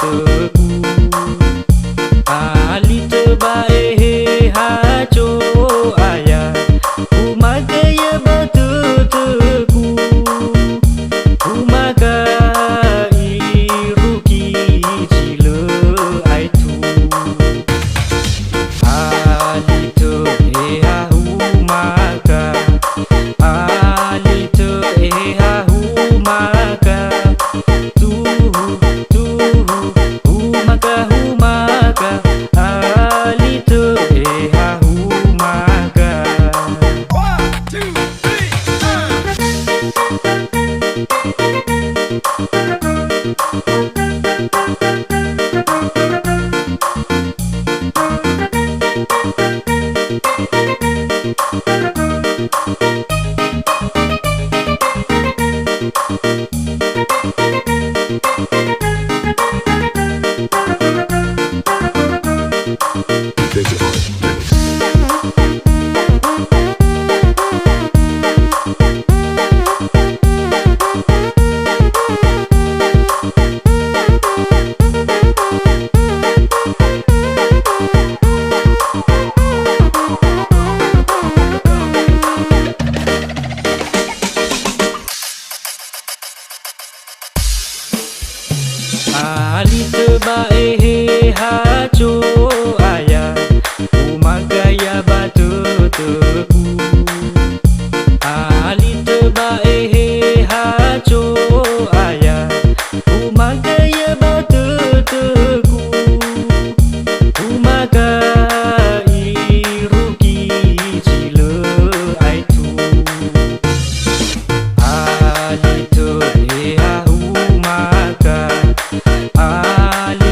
teku Ali terbaik he haco ayah Umaga ya betul teku Umaga iruki cila aitu Ali te umaga Ali te umaga Umaga Ali te umaga. 1, 2, 3. Ali terbaik he haco ayah Umaga ya batu teku Ali terbaik he haco ayah Umaga ya batu teku Umaga iruki cila aitu Ali te umaga Ali